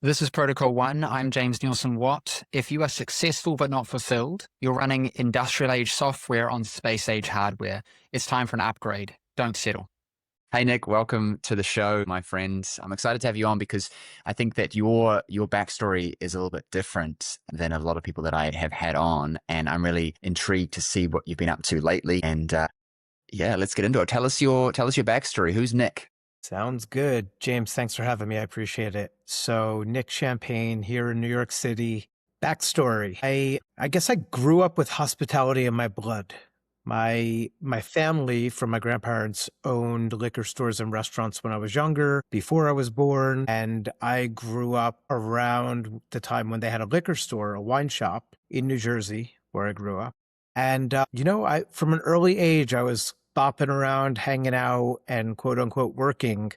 This is Protocol One. I'm James Nielsen Watt. If you are successful but not fulfilled, you're running industrial age software on space age hardware. It's time for an upgrade. Don't settle. Hey Nick, welcome to the show, my friends. I'm excited to have you on because I think that your backstory is a little bit different than a lot of people that I have had on, and I'm really intrigued to see what you've been up to lately. And yeah, let's get into it. Tell us your backstory. Who's Nick? Sounds good. James, thanks for having me. I appreciate it. So, Nick Champagne here in New York City. Backstory. I guess I grew up with hospitality in my blood. My family from my grandparents owned liquor stores and restaurants when I was younger, before I was born, and I grew up around the time when they had a liquor store, a wine shop in New Jersey, where I grew up. And I from an early age I was bopping around, hanging out, and quote unquote working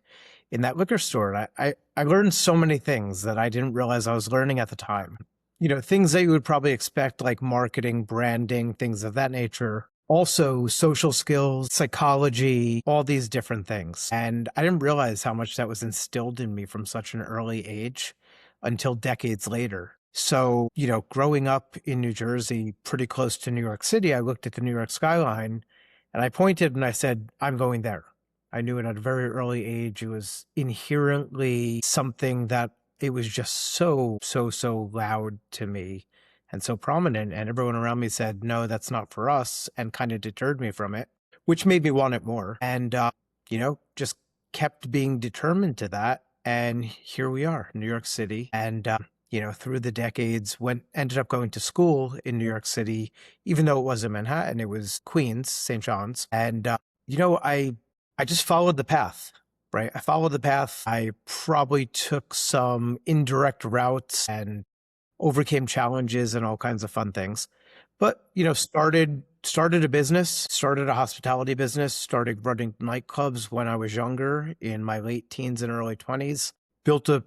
in that liquor store. I learned so many things that I didn't realize I was learning at the time. Things that you would probably expect, like marketing, branding, things of that nature. Also, social skills, psychology, all these different things. And I didn't realize how much that was instilled in me from such an early age until decades later. So, growing up in New Jersey, pretty close to New York City, I looked at the New York skyline and I pointed and I said, I'm going there. I knew it at a very early age. It was inherently something that it was just so loud to me and so prominent. And everyone around me said, no, that's not for us, and kind of deterred me from it, which made me want it more. And, just kept being determined to that. And here we are, New York City. And, through the decades, ended up going to school in New York City, even though it wasn't Manhattan, it was Queens, St. John's. And, I just followed the path, right? I followed the path. I probably took some indirect routes and overcame challenges and all kinds of fun things. But, started a business, started a hospitality business, started running nightclubs when I was younger in my late teens and early 20s, built a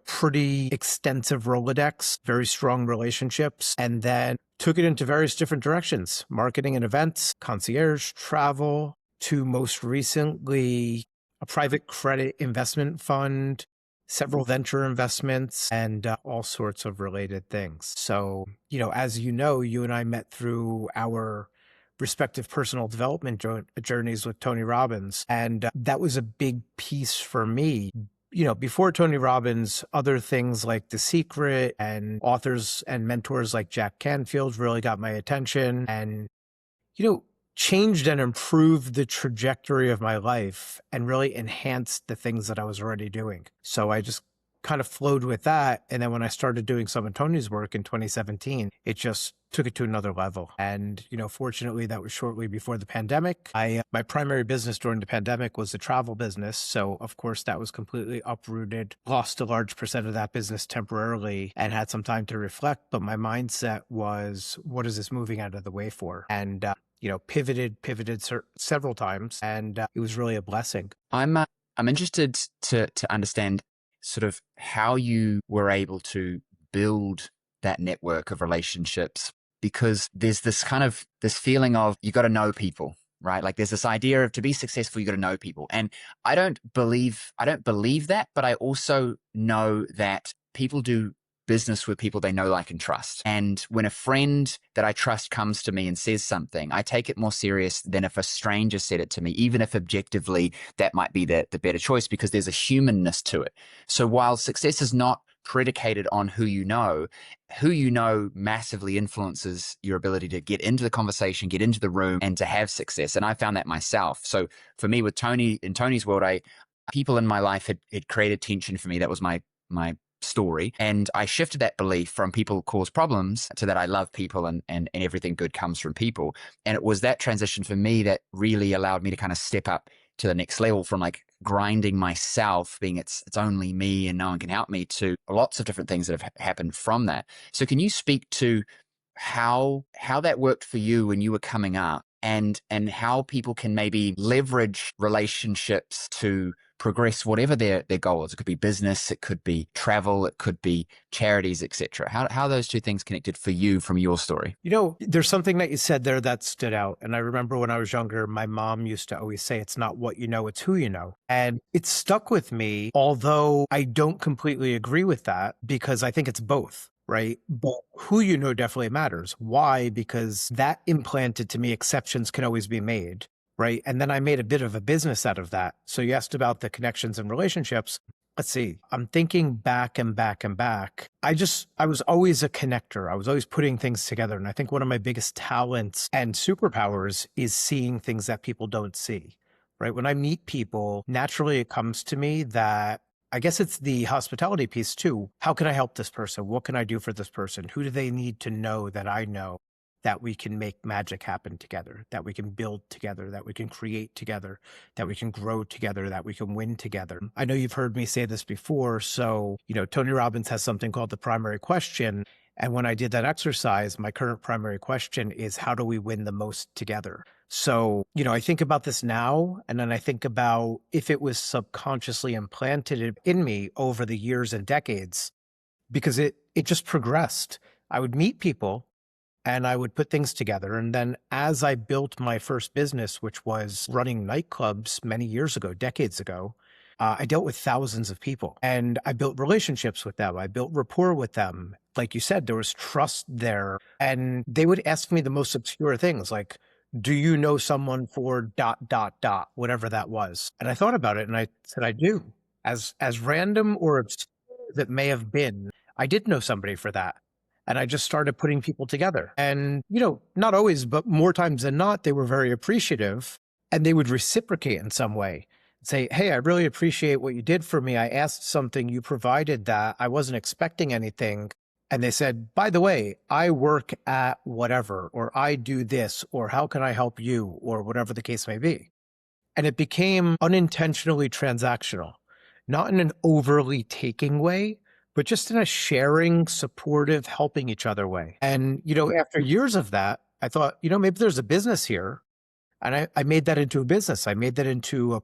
pretty extensive Rolodex, very strong relationships, and then took it into various different directions, marketing and events, concierge, travel, to most recently a private credit investment fund, several venture investments, and all sorts of related things. So, as you and I met through our respective personal development journeys with Tony Robbins. And that was a big piece for me. Before Tony Robbins, other things like The Secret and authors and mentors like Jack Canfield really got my attention and, changed and improved the trajectory of my life and really enhanced the things that I was already doing. So I just kind of flowed with that. And then when I started doing some of Tony's work in 2017, it just took it to another level. And, fortunately, that was shortly before the pandemic. My primary business during the pandemic was the travel business. So, of course, that was completely uprooted, lost a large percent of that business temporarily and had some time to reflect. But my mindset was, what is this moving out of the way for? And, pivoted several times. And it was really a blessing. I'm interested to understand sort of how you were able to build that network of relationships, because there's this feeling of you got to know people, right? Like there's this idea of to be successful, you got to know people. And I don't believe that, but I also know that people do business with people they know, like, and trust. And when a friend that I trust comes to me and says something, I take it more serious than if a stranger said it to me, even if objectively that might be the better choice, because there's a humanness to it. So while success is not predicated on who you know massively influences your ability to get into the conversation, get into the room, and to have success. And I found that myself. So for me, with Tony, in Tony's world, people in my life had created tension for me. That was my story. And I shifted that belief from people cause problems to that I love people and everything good comes from people. And it was that transition for me that really allowed me to kind of step up to the next level from like grinding myself, being it's only me and no one can help me, to lots of different things that have happened from that. So can you speak to how that worked for you when you were coming up, and how people can maybe leverage relationships to progress whatever their goal is. It could be business, it could be travel, it could be charities, etc. How are those two things connected for you from your story? There's something that you said there that stood out. And I remember when I was younger, my mom used to always say, it's not what you know, it's who you know. And it stuck with me, although I don't completely agree with that because I think it's both. Right. But who you know definitely matters. Why? Because that implanted to me exceptions can always be made. Right. And then I made a bit of a business out of that. So you asked about the connections and relationships. Let's see. I'm thinking back and back and back. I was always a connector. I was always putting things together. And I think one of my biggest talents and superpowers is seeing things that people don't see. Right. When I meet people, naturally it comes to me that I guess it's the hospitality piece too. How can I help this person? What can I do for this person? Who do they need to know that I know that we can make magic happen together, that we can build together, that we can create together, that we can grow together, that we can win together? I know you've heard me say this before. So, Tony Robbins has something called the primary question. And when I did that exercise, my current primary question is, how do we win the most together? So, I think about this now, and then I think about if it was subconsciously implanted in me over the years and decades, because it just progressed. I would meet people and I would put things together. And then as I built my first business, which was running nightclubs many years ago, decades ago, I dealt with thousands of people and I built relationships with them. I built rapport with them. Like you said, there was trust there. And they would ask me the most obscure things like, do you know someone for ... whatever that was? And I thought about it and I said, I do. As random or obscure as it may have been, I did know somebody for that. And I just started putting people together. And, not always, but more times than not, they were very appreciative and they would reciprocate in some way. Say, hey, I really appreciate what you did for me. I asked something, you provided that. I wasn't expecting anything. And they said, by the way, I work at whatever, or I do this, or how can I help you, or whatever the case may be. And it became unintentionally transactional, not in an overly taking way, but just in a sharing, supportive, helping each other way. And, after years of that, I thought, maybe there's a business here. And I made that into a business. I made that into a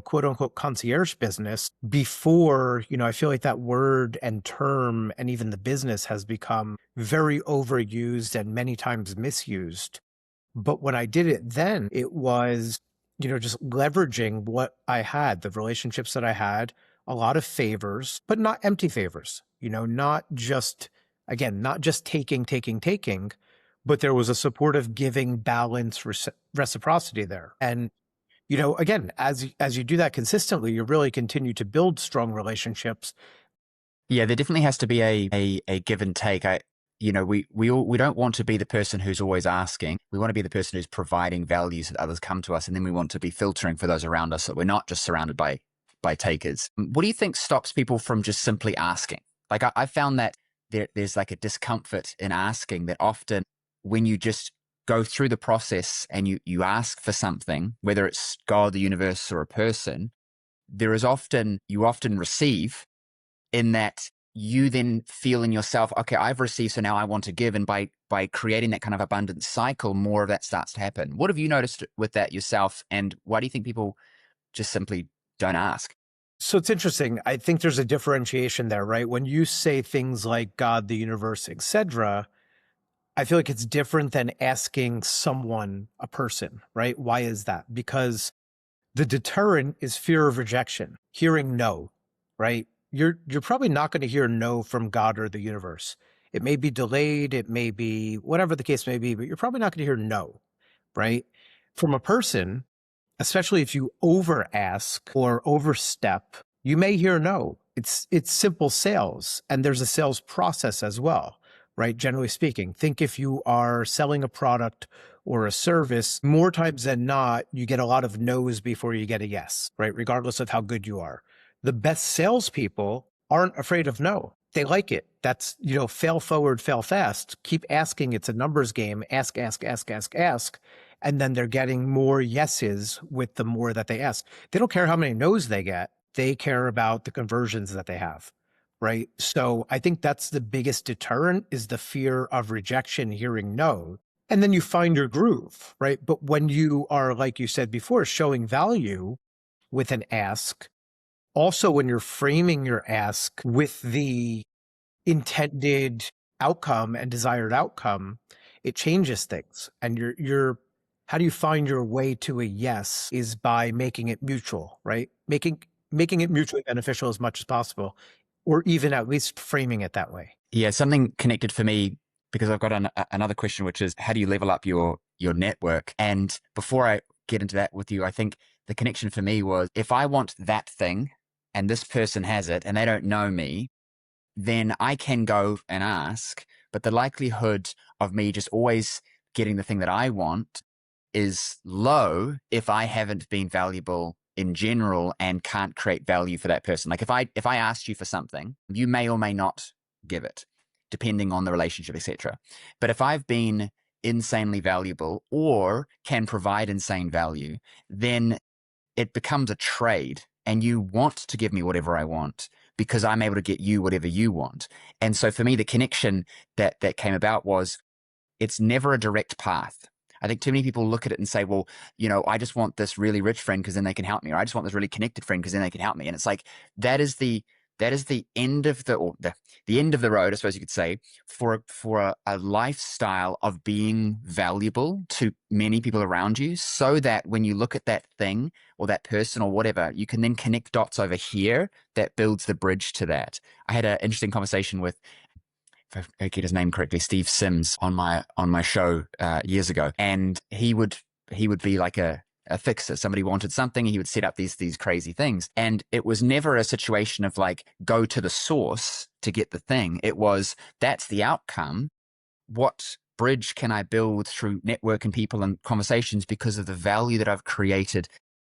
quote unquote concierge business before, I feel like that word and term and even the business has become very overused and many times misused. But when I did it then, it was, just leveraging what I had, the relationships that I had, a lot of favors, but not empty favors, not just taking, but there was a supportive giving, balance, reciprocity there. And again, as you do that consistently, you really continue to build strong relationships. Yeah, there definitely has to be a give and take. We don't want to be the person who's always asking. We want to be the person who's providing value so that others come to us, and then we want to be filtering for those around us so that we're not just surrounded by takers. What do you think stops people from just simply asking? Like I found that there's like a discomfort in asking that often when you just go through the process and you ask for something, whether it's God, the universe, or a person, you often receive in that you then feel in yourself, okay, I've received, so now I want to give. And by creating that kind of abundance cycle, more of that starts to happen. What have you noticed with that yourself? And why do you think people just simply don't ask? So it's interesting. I think there's a differentiation there, right? When you say things like God, the universe, etc., I feel like it's different than asking someone, a person, right? Why is that? Because the deterrent is fear of rejection, hearing no, right? You're probably not going to hear no from God or the universe. It may be delayed, it may be whatever the case may be, but you're probably not going to hear no, right? From a person, especially if you over ask or overstep, you may hear no. It's simple sales, and there's a sales process as well, right? Generally speaking, think if you are selling a product or a service, more times than not, you get a lot of no's before you get a yes, right? Regardless of how good you are. The best salespeople aren't afraid of no. They like it. That's, fail forward, fail fast. Keep asking. It's a numbers game. Ask. And then they're getting more yeses with the more that they ask. They don't care how many no's they get. They care about the conversions that they have, right? So I think that's the biggest deterrent is the fear of rejection, hearing no. And then you find your groove, right? But when you are, like you said before, showing value with an ask, also when you're framing your ask with the intended outcome and desired outcome, it changes things. And you're how do you find your way to a yes is by making it mutual, right? Making it mutually beneficial as much as possible, or even at least framing it that way. Yeah, something connected for me, because I've got another question, which is how do you level up your network? And before I get into that with you, I think the connection for me was if I want that thing and this person has it and they don't know me, then I can go and ask. But the likelihood of me just always getting the thing that I want is low if I haven't been valuable in general and can't create value for that person. Like if I asked you for something, you may or may not give it, depending on the relationship, etc. But if I've been insanely valuable or can provide insane value, then it becomes a trade, and you want to give me whatever I want because I'm able to get you whatever you want. And so for me, the connection that came about was it's never a direct path. I think too many people look at it and say, well, I just want this really rich friend because then they can help me, or I just want this really connected friend because then they can help me. And it's like that is the end of the end of the road, I suppose you could say, for a lifestyle of being valuable to many people around you, so that when you look at that thing or that person or whatever, you can then connect dots over here that builds the bridge to that. I had an interesting conversation with, if I get his name correctly, Steve Sims on my show years ago, and he would be like a fixer. Somebody wanted something, he would set up these crazy things, and it was never a situation of like go to the source to get the thing. It was that's the outcome. What bridge can I build through network and people and conversations because of the value that I've created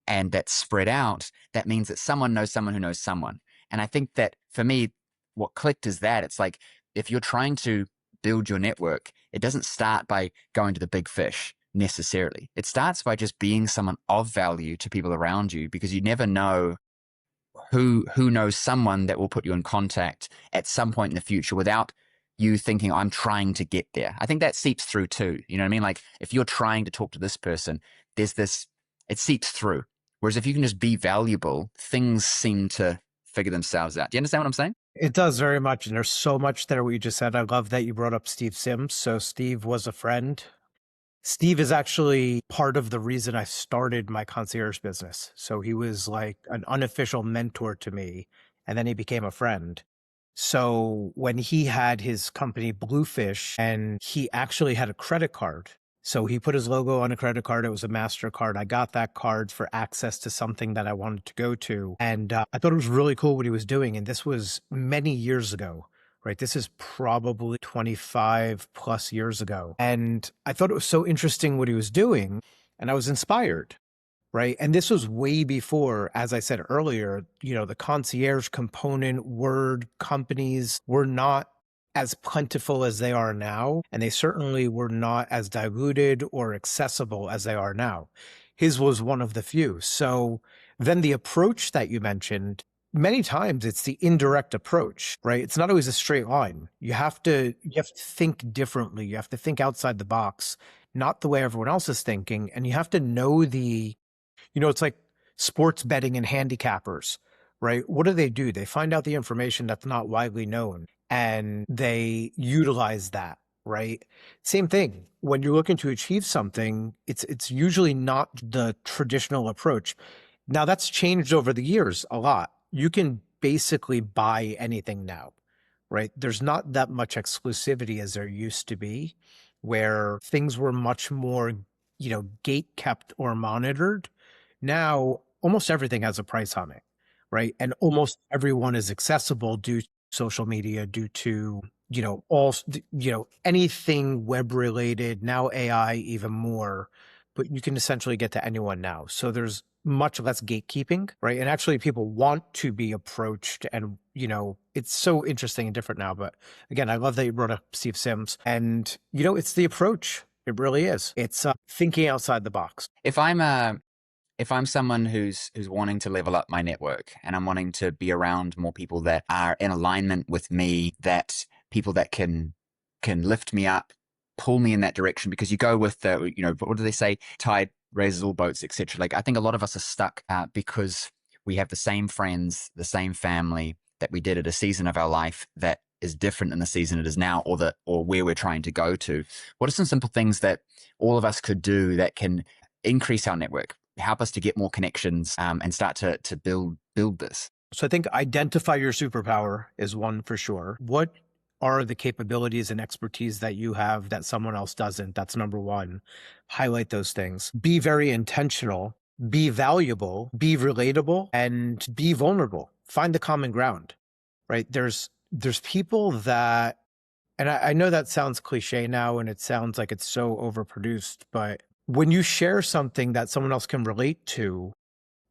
and that's spread out? That means that someone knows someone who knows someone. And I think that for me, what clicked is that it's like, if you're trying to build your network, it doesn't start by going to the big fish necessarily. It starts by just being someone of value to people around you, because you never know who knows someone that will put you in contact at some point in the future without you thinking, I'm trying to get there. I think that seeps through too. You know what I mean? Like if you're trying to talk to this person, it seeps through. Whereas if you can just be valuable, things seem to figure themselves out. Do you understand what I'm saying? It does very much. And there's so much there what you just said. I love that you brought up Steve Sims. So Steve was a friend. Steve is actually part of the reason I started my concierge business. So he was like an unofficial mentor to me, and then he became a friend. So when he had his company Bluefish, and he actually had a credit card. So he put his logo on a credit card. It was a MasterCard. I got that card for access to something that I wanted to go to. And I thought it was really cool what he was doing. And this was many years ago, right? This is probably 25 plus years ago. And I thought it was so interesting what he was doing. And I was inspired, right? And this was way before, as I said earlier, the concierge component word companies were not as plentiful as they are now. And they certainly were not as diluted or accessible as they are now. His was one of the few. So then the approach that you mentioned, many times it's the indirect approach, right? It's not always a straight line. You have to think differently. You have to think outside the box, not the way everyone else is thinking. And you have to know it's like sports betting and handicappers, right? What do? They find out the information that's not widely known and they utilize that, right? Same thing. When you're looking to achieve something, it's usually not the traditional approach. Now that's changed over the years a lot. You can basically buy anything now, right? There's not that much exclusivity as there used to be, where things were much more, gate kept or monitored. Now, almost everything has a price on it, right? And almost everyone is accessible due to social media, due to, anything web related, now AI even more, but you can essentially get to anyone now. So there's much less gatekeeping, right? And actually people want to be approached, and, it's so interesting and different now. But again, I love that you brought up Steve Sims, and, it's the approach. It really is. It's thinking outside the box. If I'm someone who's wanting to level up my network and I'm wanting to be around more people that are in alignment with me, that people that can lift me up, pull me in that direction, because you go with what do they say? Tide raises all boats, etc. Like I think a lot of us are stuck because we have the same friends, the same family that we did at a season of our life that is different in the season it is now, or where we're trying to go to. What are some simple things that all of us could do that can increase our network, help us to get more connections, and start to build this? So I think identify your superpower is one for sure. What are the capabilities and expertise that you have that someone else doesn't? That's number one. Highlight those things. Be very intentional, be valuable, be relatable, and be vulnerable. Find the common ground, right? There's people that, and I know that sounds cliche now and it sounds like it's so overproduced, but when you share something that someone else can relate to,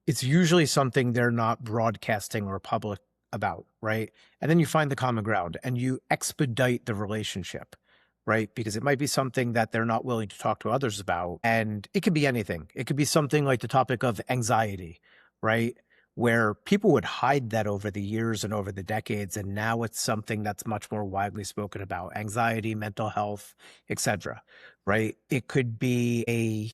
it's usually something they're not broadcasting or public about, right? And then you find the common ground and you expedite the relationship, right? Because it might be something that they're not willing to talk to others about. And it could be anything. It could be something like the topic of anxiety, right? Where people would hide that over the years and over the decades. And now it's something that's much more widely spoken about: anxiety, mental health, etc. Right? It could be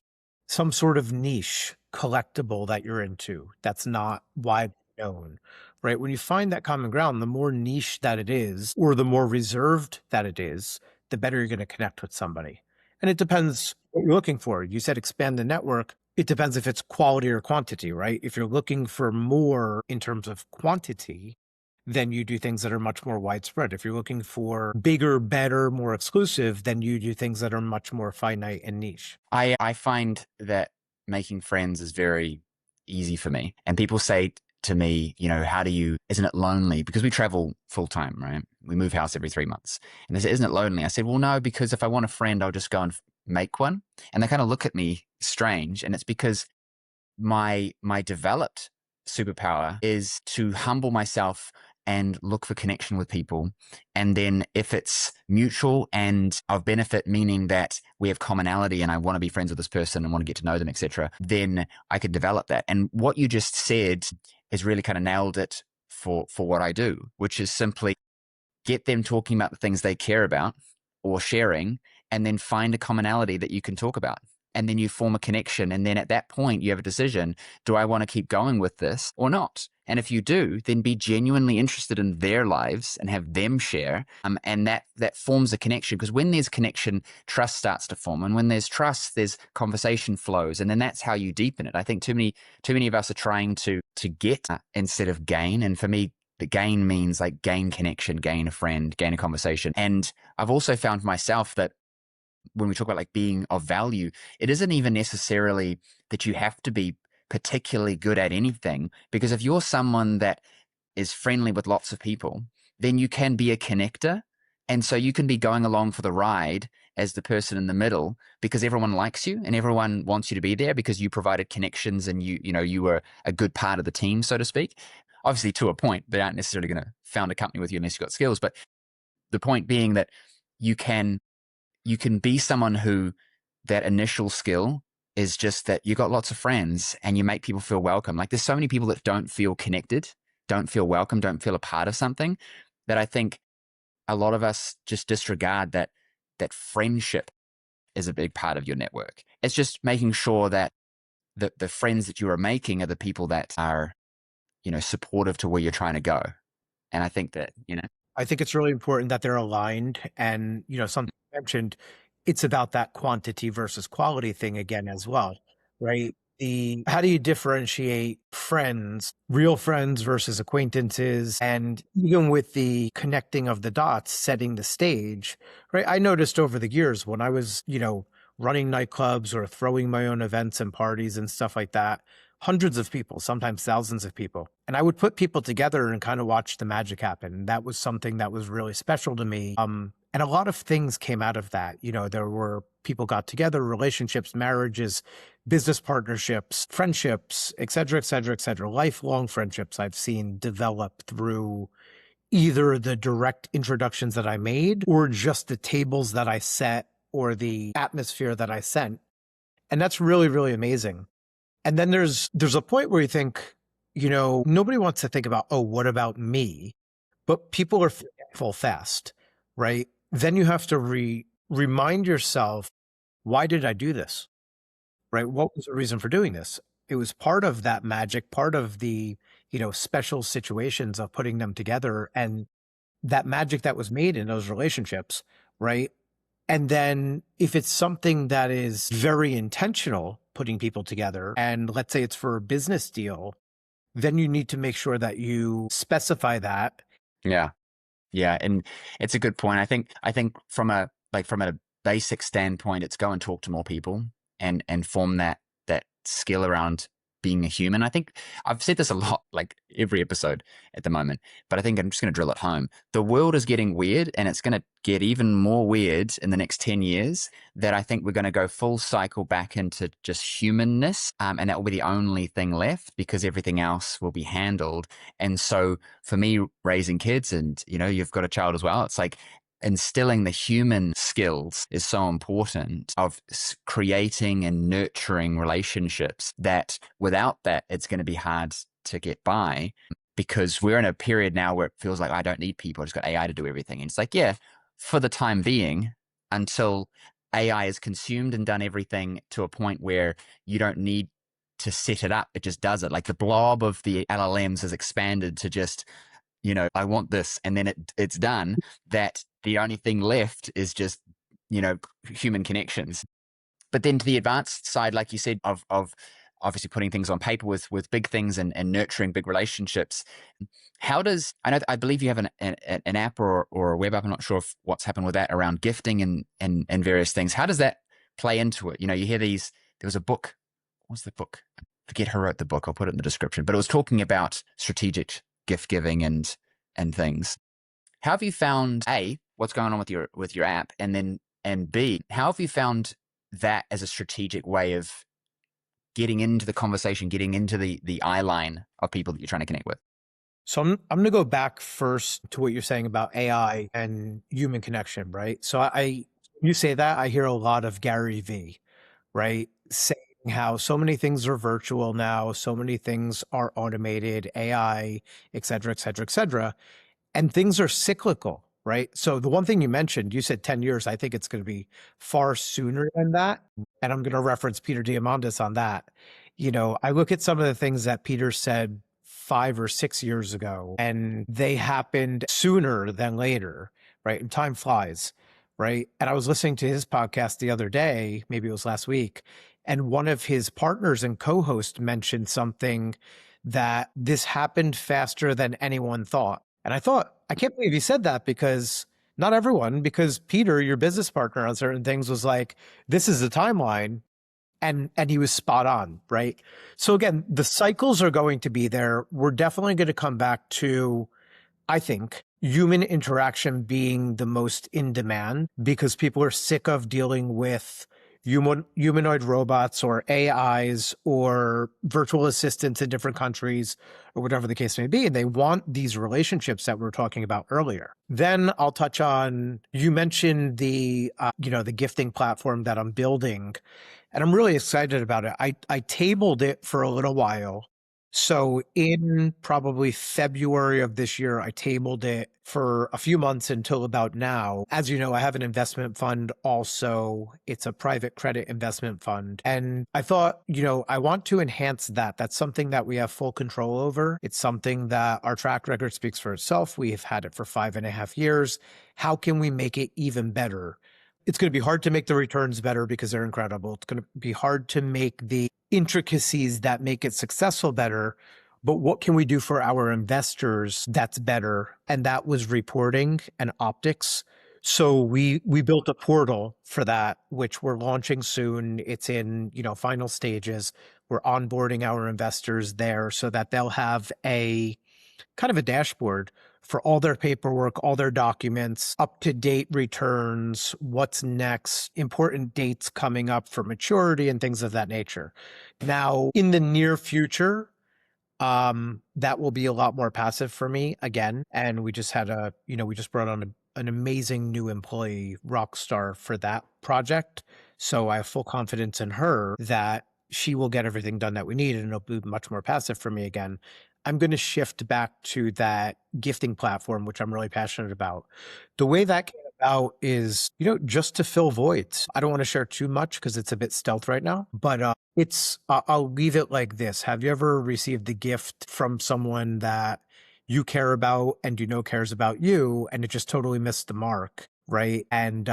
some sort of niche collectible that you're into that's not widely known, right? When you find that common ground, the more niche that it is, or the more reserved that it is, the better you're going to connect with somebody. And it depends what you're looking for. You said expand the network. It depends if it's quality or quantity, right? If you're looking for more in terms of quantity, then you do things that are much more widespread. If you're looking for bigger, better, more exclusive, then you do things that are much more finite and niche. I find that making friends is very easy for me. And people say to me, isn't it lonely? Because we travel full time, right? We move house every 3 months. And they say, isn't it lonely? I said, well, no, because if I want a friend, I'll just go and make one. And they kind of look at me strange. And it's because my developed superpower is to humble myself and look for connection with people. And then if it's mutual and of benefit, meaning that we have commonality and I want to be friends with this person and want to get to know them, etc., then I could develop that. And what you just said is really kind of nailed it for what I do, which is simply get them talking about the things they care about or sharing, and then find a commonality that you can talk about. And then you form a connection. And then at that point, you have a decision. Do I want to keep going with this or not? And if you do, then be genuinely interested in their lives and have them share. And that forms a connection, because when there's connection, trust starts to form. And when there's trust, there's conversation flows. And then that's how you deepen it. I think too many of us are trying to get instead of gain. And for me, the gain means like gain connection, gain a friend, gain a conversation. And I've also found myself that when we talk about like being of value, it isn't even necessarily that you have to be particularly good at anything, because if you're someone that is friendly with lots of people, then you can be a connector. And so you can be going along for the ride as the person in the middle, because everyone likes you and everyone wants you to be there because you provided connections and you were a good part of the team, so to speak. Obviously, to a point, they aren't necessarily going to found a company with you unless you've got skills. But the point being that you can be someone who, that initial skill is just that you got lots of friends and you make people feel welcome. Like there's so many people that don't feel connected, don't feel welcome, don't feel a part of something, that I think a lot of us just disregard that friendship is a big part of your network. It's just making sure that the friends that you are making are the people that are, supportive to where you're trying to go. And I think that, I think it's really important that they're aligned. And, something you mentioned, it's about that quantity versus quality thing again as well, right? How do you differentiate friends, real friends versus acquaintances? And even with the connecting of the dots, setting the stage, right? I noticed over the years when I was, running nightclubs or throwing my own events and parties and stuff like that, hundreds of people, sometimes thousands of people. And I would put people together and kind of watch the magic happen. And that was something that was really special to me. And a lot of things came out of that. There were people got together, relationships, marriages, business partnerships, friendships, et cetera, et cetera, et cetera. Lifelong friendships I've seen develop through either the direct introductions that I made or just the tables that I set or the atmosphere that I sent. And that's really, really amazing. And then there's a point where you think, nobody wants to think about, oh, what about me? But people are forgetful fast, right? Then you have to remind yourself, why did I do this? Right? What was the reason for doing this? It was part of that magic, part of the special situations of putting them together and that magic that was made in those relationships, right? And then if it's something that is very intentional, putting people together, and let's say it's for a business deal, then you need to make sure that you specify that. Yeah. Yeah. And it's a good point. I think from a basic standpoint, it's go and talk to more people and form that skill around being a human. I think I've said this a lot, like every episode at the moment, but I think I'm just going to drill it home. The world is getting weird, and it's going to get even more weird in the next 10 years, that I think we're going to go full cycle back into just humanness. And that will be the only thing left, because everything else will be handled. And so for me, raising kids, and you've got a child as well, it's like instilling the human skills is so important, of creating and nurturing relationships, that without that, it's going to be hard to get by, because we're in a period now where it feels like I don't need people. I just got AI to do everything. And it's like, yeah, for the time being, until AI is consumed and done everything to a point where you don't need to set it up. It just does it. Like the blob of the LLMs has expanded to just, I want this, and then it's done. That the only thing left is just, human connections. But then to the advanced side, like you said, of obviously putting things on paper with big things and nurturing big relationships. I believe you have an app or a web app. I'm not sure what's happened with that around gifting and various things. How does that play into it? You hear there was a book. What was the book? I forget who wrote the book. I'll put it in the description, but it was talking about strategic gift giving and things. How have you found A, what's going on with your app, and B, how have you found that as a strategic way of getting into the conversation, getting into the eye line of people that you're trying to connect with? So I'm going to go back first to what you're saying about AI and human connection, right? So you say that, I hear a lot of Gary V, right? Saying how so many things are virtual now, so many things are automated, AI, et cetera, et cetera, et cetera. And things are cyclical, right? So the one thing you mentioned, you said 10 years. I think it's going to be far sooner than that. And I'm going to reference Peter Diamandis on that. I look at some of the things that Peter said 5 or 6 years ago, and they happened sooner than later, right? And time flies, right? And I was listening to his podcast the other day, maybe it was last week, and one of his partners and co-host mentioned something that this happened faster than anyone thought. And I thought, I can't believe he said that, because not everyone, because Peter, your business partner on certain things, was like, this is the timeline. And he was spot on, right? So again, the cycles are going to be there. We're definitely going to come back to, I think, human interaction being the most in demand, because people are sick of dealing with humanoid robots or AIs or virtual assistants in different countries or whatever the case may be. And they want these relationships that we were talking about earlier. Then I'll touch on, you mentioned the gifting platform that I'm building, and I'm really excited about it. I tabled it for a little while. So in probably February of this year, I tabled it for a few months until about now. As you know, I have an investment fund also. It's a private credit investment fund. And I thought, I want to enhance that. That's something that we have full control over. It's something that our track record speaks for itself. We have had it for 5.5 years. How can we make it even better? It's going to be hard to make the returns better because they're incredible. It's going to be hard to make the intricacies that make it successful better. But what can we do for our investors that's better? And that was reporting and optics. So we built a portal for that, which we're launching soon. It's in, final stages. We're onboarding our investors there so that they'll have a kind of a dashboard for all their paperwork, all their documents, up-to-date returns, what's next, important dates coming up for maturity and things of that nature. Now, in the near future, that will be a lot more passive for me again. And we just had we just brought on an amazing new employee, rock star, for that project. So I have full confidence in her that she will get everything done that we need, and it'll be much more passive for me again. I'm going to shift back to that gifting platform, which I'm really passionate about. The way that came about is, just to fill voids. I don't want to share too much because it's a bit stealth right now, but I'll leave it like this. Have you ever received a gift from someone that you care about and you know cares about you, and it just totally missed the mark, right? And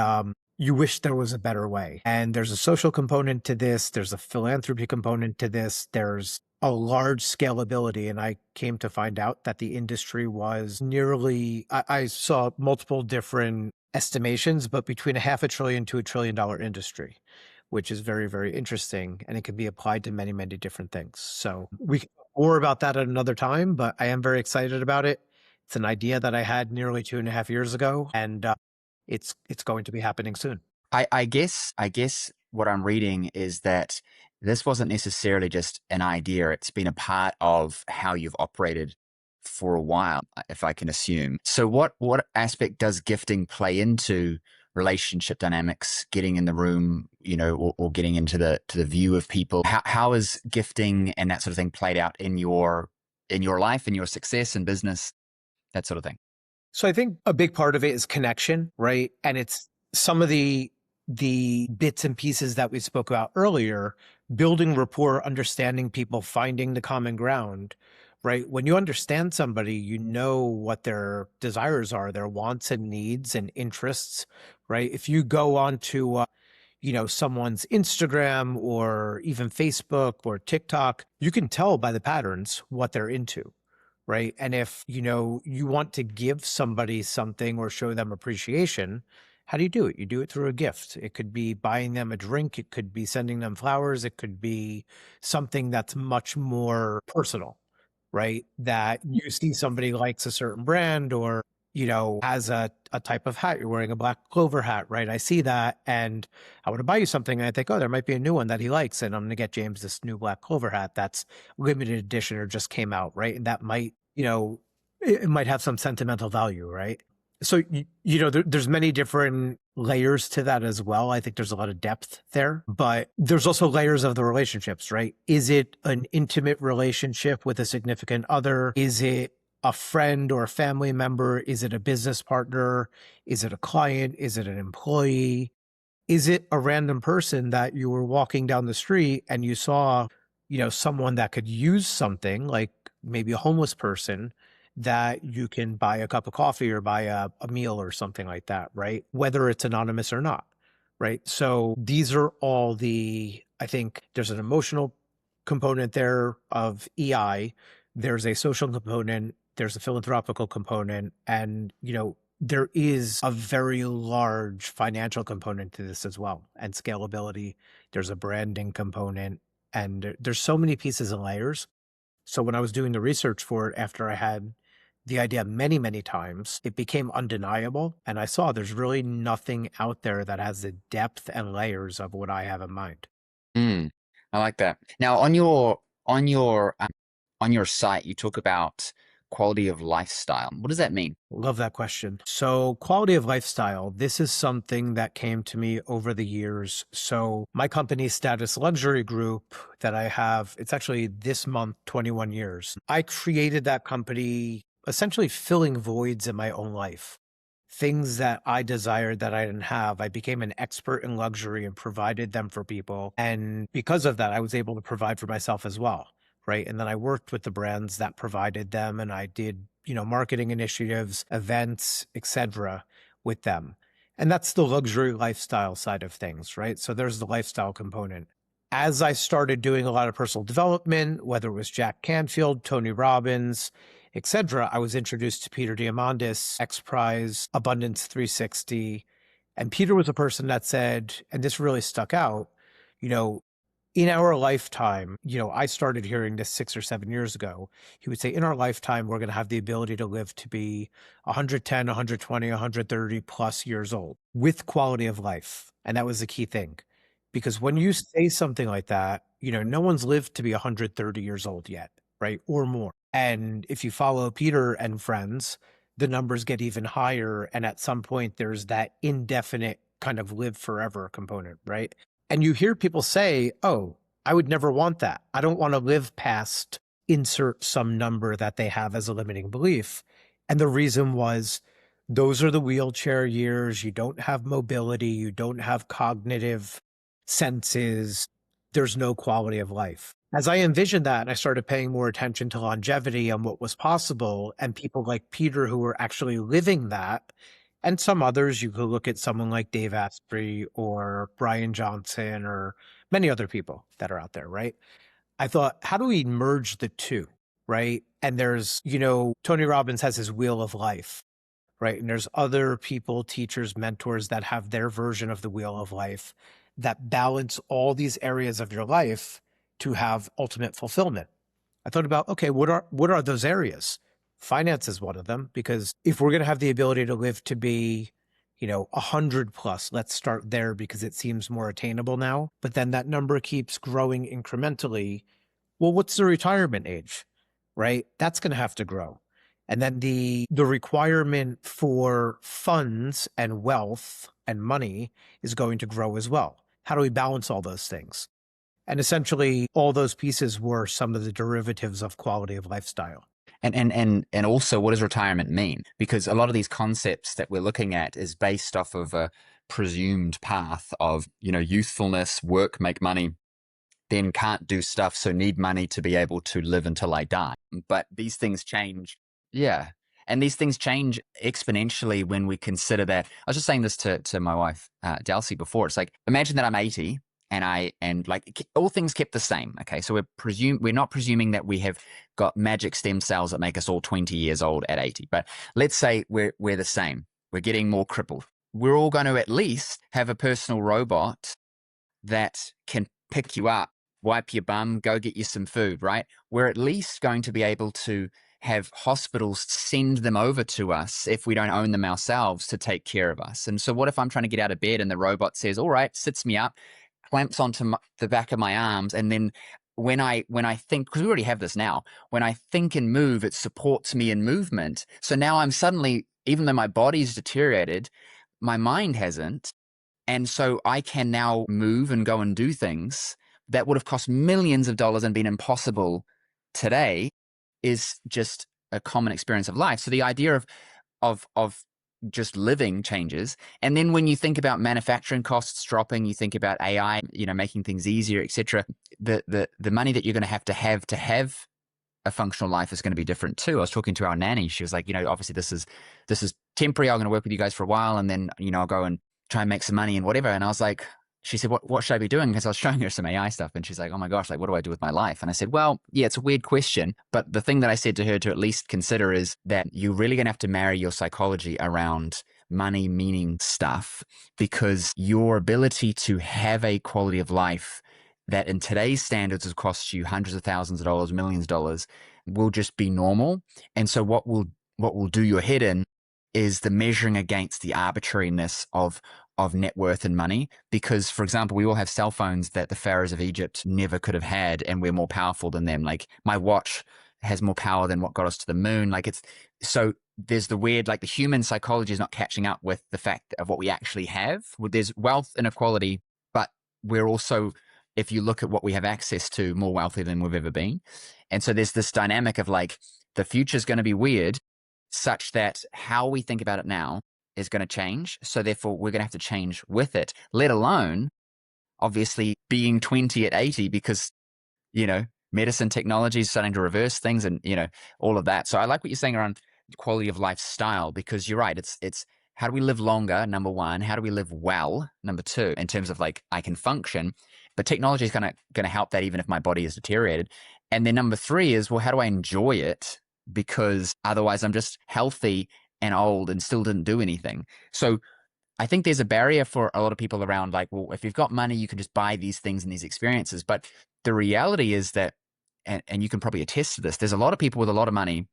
you wish there was a better way. And there's a social component to this, there's a philanthropy component to this, there's a large scalability. And I came to find out that the industry was nearly, I saw multiple different estimations, but between a half a trillion to $1 trillion industry, which is very, very interesting. And it can be applied to many, many different things. So we can talk more about that at another time, but I am very excited about it. It's an idea that I had nearly 2.5 years ago, and it's going to be happening soon. I guess what I'm reading is that this wasn't necessarily just an idea. It's been a part of how you've operated for a while, if I can assume. So what aspect does gifting play into relationship dynamics, getting in the room, or getting into the view of people? How is gifting and that sort of thing played out in your life, in your success and business, that sort of thing? So I think a big part of it is connection, right? And it's some of the bits and pieces that we spoke about earlier, building rapport, understanding people, finding the common ground, right? When you understand somebody, you know what their desires are, their wants and needs and interests, right? If you go on to someone's Instagram or even Facebook or TikTok, you can tell by the patterns what they're into, right? And if, you want to give somebody something or show them appreciation, how do you do it? You do it through a gift. It could be buying them a drink. It could be sending them flowers. It could be something that's much more personal, right? That you see somebody likes a certain brand or, has a type of hat. You're wearing a black clover hat, right? I see that and I want to buy you something. And I think, oh, there might be a new one that he likes. And I'm going to get James this new black clover hat that's limited edition or just came out, right? And that might, it might have some sentimental value, right? So, there's many different layers to that as well. I think there's a lot of depth there, but there's also layers of the relationships, right? Is it an intimate relationship with a significant other? Is it a friend or a family member? Is it a business partner? Is it a client? Is it an employee? Is it a random person that you were walking down the street and you saw, someone that could use something, like maybe a homeless person, that you can buy a cup of coffee or buy a meal or something like that, right? Whether it's anonymous or not, right? So these are all I think there's an emotional component there of EI, there's a social component, there's a philanthropical component, and, there is a very large financial component to this as well, and scalability. There's a branding component, and there's so many pieces and layers. So when I was doing the research for it, after I had the idea many, many times, it became undeniable. And I saw there's really nothing out there that has the depth and layers of what I have in mind. I like that. Now, on your site, you talk about quality of lifestyle. What does that mean? Love that question. So quality of lifestyle, this is something that came to me over the years. So my company, Status Luxury Group, that I have, it's actually this month, 21 years. I created that company essentially filling voids in my own life. Things that I desired that I didn't have. I became an expert in luxury and provided them for people. And because of that, I was able to provide for myself as well. Right. And then I worked with the brands that provided them, and I did, marketing initiatives, events, etc. with them. And that's the luxury lifestyle side of things, right? So there's the lifestyle component. As I started doing a lot of personal development, whether it was Jack Canfield, Tony Robbins, etc., I was introduced to Peter Diamandis, X Prize, Abundance 360. And Peter was a person that said, and this really stuck out, in our lifetime, I started hearing this 6 or 7 years ago. He would say, in our lifetime, we're going to have the ability to live to be 110, 120, 130 plus years old with quality of life. And that was the key thing. Because when you say something like that, no one's lived to be 130 years old yet, right? Or more. And if you follow Peter and friends, the numbers get even higher. And at some point, there's that indefinite kind of live forever component, right? And you hear people say, oh, I would never want that. I don't want to live past insert some number that they have as a limiting belief. And the reason was, those are the wheelchair years. You don't have mobility. You don't have cognitive senses. there's no quality of life. As I envisioned that, and I started paying more attention to longevity and what was possible, and people like Peter who were actually living that, and some others, you could look at someone like Dave Asprey or Brian Johnson or many other people that are out there, right? I thought, how do we merge the two, right? And there's, Tony Robbins has his wheel of life, right? And there's other people, teachers, mentors that have their version of the wheel of life that balance all these areas of your life to have ultimate fulfillment. I thought about, okay, what are those areas? Finance is one of them, because if we're going to have the ability to live to be, 100 plus, let's start there because it seems more attainable now. But then that number keeps growing incrementally. Well, what's the retirement age, right? That's going to have to grow. And then the requirement for funds and wealth and money is going to grow as well. How do we balance all those things? And essentially, all those pieces were some of the derivatives of quality of lifestyle. And also, what does retirement mean? Because a lot of these concepts that we're looking at is based off of a presumed path of, youthfulness, work, make money, then can't do stuff, so need money to be able to live until I die. But these things change. Yeah. And these things change exponentially when we consider that. I was just saying this to my wife, Delcy, before. It's like, imagine that I'm 80 and like all things kept the same. Okay. So we're not presuming that we have got magic stem cells that make us all 20 years old at 80. But let's say we're the same. We're getting more crippled. We're all going to at least have a personal robot that can pick you up, wipe your bum, go get you some food, right? We're at least going to be able to have hospitals send them over to us if we don't own them ourselves to take care of us. And so what if I'm trying to get out of bed and the robot says, all right, sits me up, clamps onto the back of my arms, and then when I think, because we already have this now, when I think and move, it supports me in movement. So now I'm suddenly, even though my body's deteriorated, my mind hasn't. And so I can now move and go and do things that would have cost millions of dollars and been impossible today is just a common experience of life. So the idea of just living changes. And then when you think about manufacturing costs dropping, you think about AI, making things easier, etc. The money that you're going to have a functional life is going to be different too. I was talking to our nanny. She was like, obviously this is temporary. I'm going to work with you guys for a while, and then I'll go and try and make some money and whatever. And I was like, she said, what should I be doing? Because I was showing her some AI stuff, and she's like, oh my gosh, like, what do I do with my life? And I said, well, yeah, it's a weird question. But the thing that I said to her to at least consider is that you're really going to have to marry your psychology around money, meaning stuff, because your ability to have a quality of life that in today's standards will cost you hundreds of thousands of dollars, millions of dollars, will just be normal. And so what will do your head in is the measuring against the arbitrariness of net worth and money. Because, for example, we all have cell phones that the pharaohs of Egypt never could have had, and we're more powerful than them. Like my watch has more power than what got us to the moon. So there's the weird, like the human psychology is not catching up with the fact of what we actually have. There's wealth inequality, but we're also, if you look at what we have access to, more wealthy than we've ever been. And so there's this dynamic of like, the future is going to be weird, such that how we think about it now is going to change. So therefore we're going to have to change with it, let alone obviously being 20 at 80, because, medicine technology is starting to reverse things and, all of that. So I like what you're saying around quality of lifestyle, because you're right. It's how do we live longer? Number one, how do we live well? Number two, in terms of like, I can function, but technology is going to help that even if my body is deteriorated. And then number three is, well, how do I enjoy it? Because otherwise I'm just healthy and old and still didn't do anything. So I think there's a barrier for a lot of people around like, well, if you've got money, you can just buy these things and these experiences. But the reality is that, and you can probably attest to this, there's a lot of people with a lot of money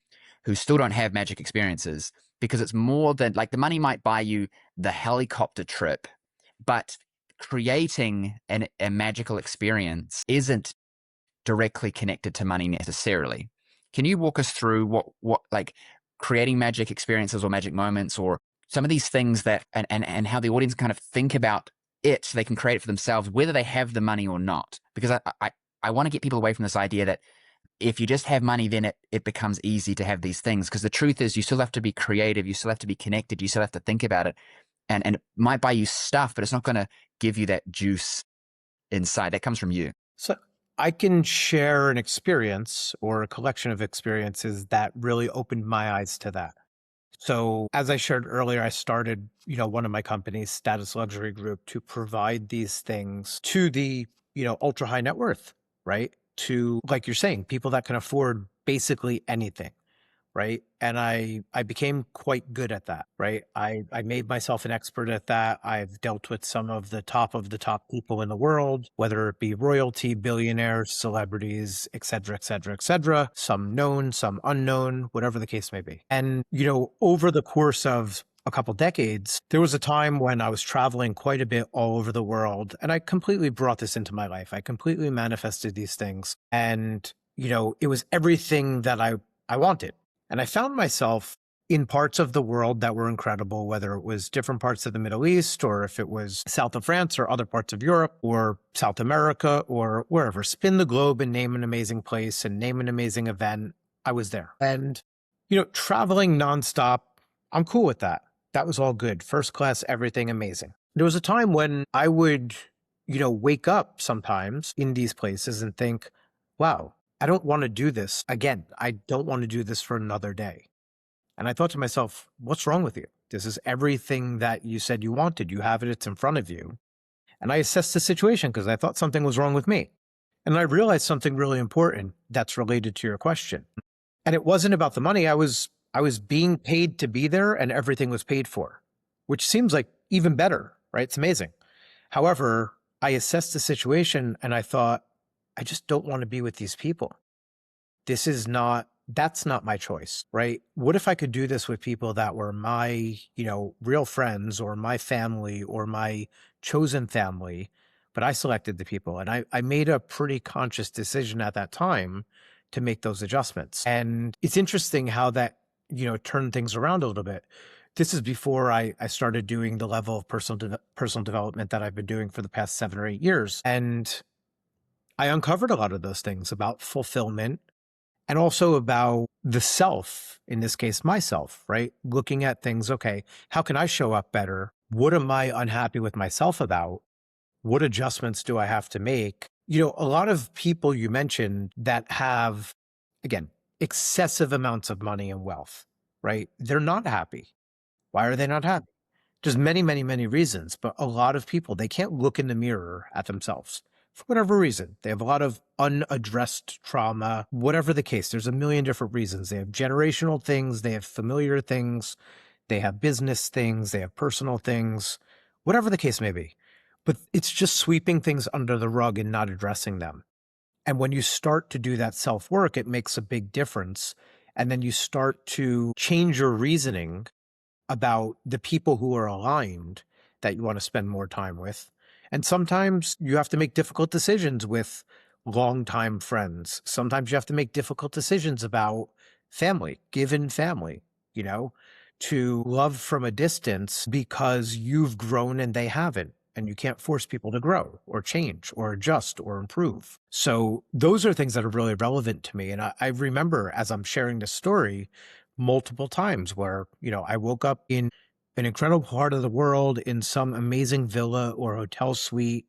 who still don't have magic experiences, because it's more than like the money might buy you the helicopter trip, but creating a magical experience isn't directly connected to money necessarily. Can you walk us through what like creating magic experiences or magic moments or some of these things that and how the audience kind of think about it so they can create it for themselves, whether they have the money or not? Because I want to get people away from this idea that if you just have money, then it becomes easy to have these things. Because the truth is, you still have to be creative, you still have to be connected, you still have to think about it. And it might buy you stuff, but it's not going to give you that juice inside. That comes from you. So I can share an experience or a collection of experiences that really opened my eyes to that. So as I shared earlier, I started, one of my companies, Status Luxury Group, to provide these things to the, ultra high net worth, right? To, like you're saying, people that can afford basically anything. Right. And I became quite good at that. Right. I made myself an expert at that. I've dealt with some of the top people in the world, whether it be royalty, billionaires, celebrities, et cetera, et cetera, et cetera. Some known, some unknown, whatever the case may be. And, over the course of a couple decades, there was a time when I was traveling quite a bit all over the world, and I completely brought this into my life. I completely manifested these things. And, it was everything that I wanted. And I found myself in parts of the world that were incredible, whether it was different parts of the Middle East, or if it was south of France or other parts of Europe or South America or wherever. Spin the globe and name an amazing place and name an amazing event. I was there. And, traveling nonstop, I'm cool with that. That was all good. First class, everything amazing. There was a time when I would, wake up sometimes in these places and think, wow, I don't want to do this again. I don't want to do this for another day. And I thought to myself, what's wrong with you? This is everything that you said you wanted. You have it, it's in front of you. And I assessed the situation because I thought something was wrong with me. And I realized something really important that's related to your question. And it wasn't about the money. I was being paid to be there and everything was paid for, which seems like even better, right? It's amazing. However, I assessed the situation and I thought, I just don't want to be with these people. That's not my choice, right? What if I could do this with people that were my, real friends or my family or my chosen family, but I selected the people and I made a pretty conscious decision at that time to make those adjustments. And it's interesting how that, turned things around a little bit. This is before I started doing the level of personal development that I've been doing for the past 7 or 8 years. And I uncovered a lot of those things about fulfillment and also about the self, in this case, myself, right? Looking at things, okay, how can I show up better? What am I unhappy with myself about? What adjustments do I have to make? A lot of people you mentioned that have, again, excessive amounts of money and wealth, right? They're not happy. Why are they not happy? There's many, many, many reasons, but a lot of people, they can't look in the mirror at themselves for whatever reason. They have a lot of unaddressed trauma, whatever the case. There's a million different reasons. They have generational things. They have familiar things. They have business things. They have personal things, whatever the case may be. But it's just sweeping things under the rug and not addressing them. And when you start to do that self-work, it makes a big difference. And then you start to change your reasoning about the people who are aligned that you want to spend more time with. And sometimes you have to make difficult decisions with longtime friends. Sometimes you have to make difficult decisions about family, given family, to love from a distance because you've grown and they haven't. And you can't force people to grow or change or adjust or improve. So those are things that are really relevant to me. And I remember as I'm sharing this story multiple times where, I woke up in an incredible part of the world in some amazing villa or hotel suite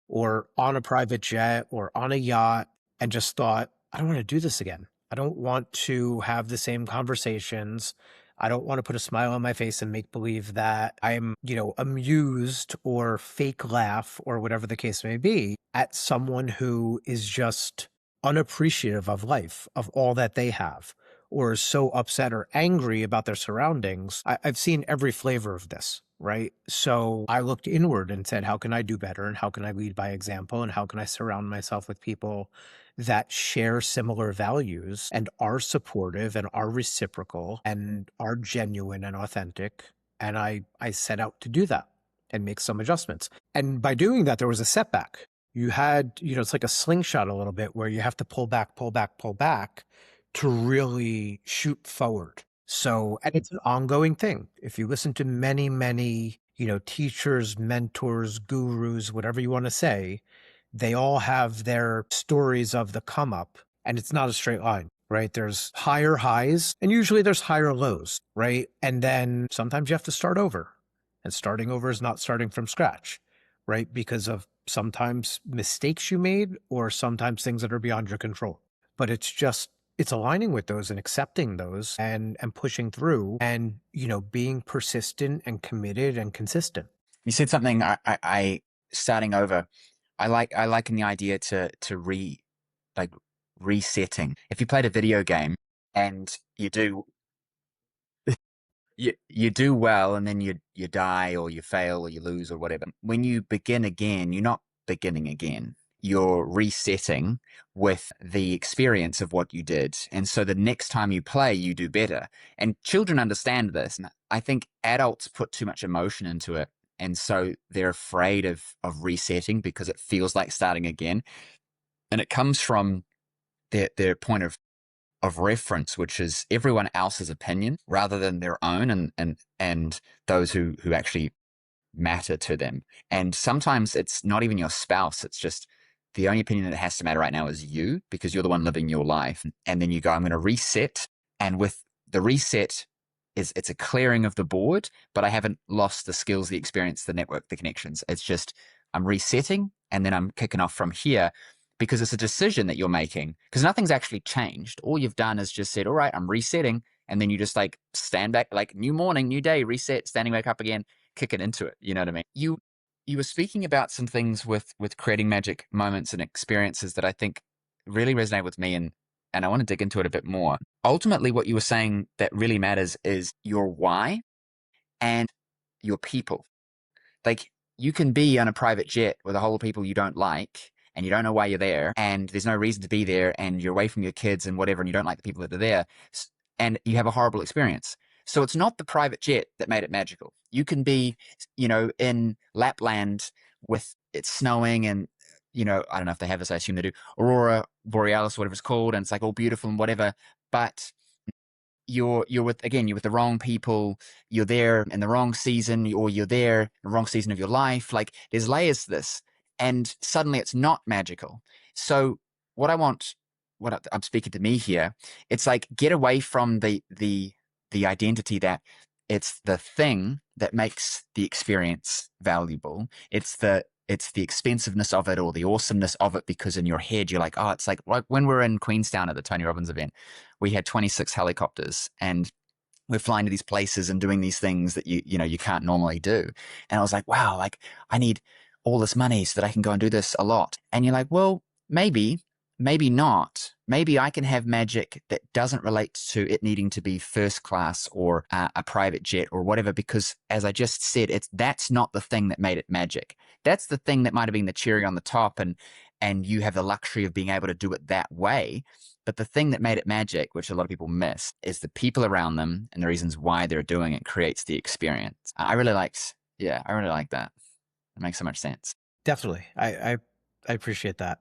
or on a private jet or on a yacht and just thought, I don't want to do this again. I don't want to have the same conversations. I don't want to put a smile on my face and make believe that I'm, amused or fake laugh or whatever the case may be at someone who is just unappreciative of life, of all that they have, or is so upset or angry about their surroundings. I've seen every flavor of this, right? So I looked inward and said, how can I do better? And how can I lead by example? And how can I surround myself with people that share similar values and are supportive and are reciprocal and are genuine and authentic? And I set out to do that and make some adjustments. And by doing that, there was a setback. You had, it's like a slingshot a little bit where you have to pull back, pull back, pull back to really shoot forward. So, and it's an ongoing thing. If you listen to many, many, teachers, mentors, gurus, whatever you want to say, they all have their stories of the come up, and it's not a straight line, right? There's higher highs and usually there's higher lows, right? And then sometimes you have to start over, and starting over is not starting from scratch, right? Because of sometimes mistakes you made or sometimes things that are beyond your control. But it's aligning with those and accepting those and pushing through and, being persistent and committed and consistent. You said something I starting over. I like in the idea to like resetting. If you played a video game and you do well and then you die or you fail or you lose or whatever. When you begin again, you're not beginning again. You're resetting with the experience of what you did. And so the next time you play, you do better. And children understand this. And I think adults put too much emotion into it. And so they're afraid of resetting because it feels like starting again. And it comes from their point of reference, which is everyone else's opinion rather than their own and those who actually matter to them. And sometimes it's not even your spouse. It's just the only opinion that has to matter right now is you, because you're the one living your life. And then you go, I'm going to reset. And with the reset, it's a clearing of the board, but I haven't lost the skills, the experience, the network, the connections. It's just I'm resetting and then I'm kicking off from here, because it's a decision that you're making, because nothing's actually changed. All you've done is just said, all right, I'm resetting. And then you just like stand back, like new morning, new day, reset, standing back up again, kick it into it. You know what I mean? You were speaking about some things with creating magic moments and experiences that I think really resonate with me. And I want to dig into it a bit more. Ultimately, what you were saying that really matters is your why and your people. Like, you can be on a private jet with a whole of people you don't like, and you don't know why you're there, and there's no reason to be there, and you're away from your kids and whatever, and you don't like the people that are there, and you have a horrible experience. So it's not the private jet that made it magical. You can be, in Lapland with it snowing and, I don't know if they have this, I assume they do, Aurora Borealis, whatever it's called, and it's like all beautiful and whatever, but you're with the wrong people, you're there in the wrong season, or you're there in the wrong season of your life. Like, there's layers to this, and suddenly it's not magical. So what I'm speaking to me here, it's like, get away from the identity that it's the thing that makes the experience valuable. It's the expensiveness of it or the awesomeness of it, because in your head you're like, oh, it's like when we're in Queenstown at the Tony Robbins event, we had 26 helicopters and we're flying to these places and doing these things that you can't normally do. And I was like, wow, like I need all this money so that I can go and do this a lot. And you're like, well, maybe not. Maybe I can have magic that doesn't relate to it needing to be first class or a private jet or whatever, because as I just said, that's not the thing that made it magic. That's the thing that might have been the cherry on the top, and you have the luxury of being able to do it that way. But the thing that made it magic, which a lot of people miss, is the people around them and the reasons why they're doing it creates the experience. I really like that. It makes so much sense. Definitely. I appreciate that.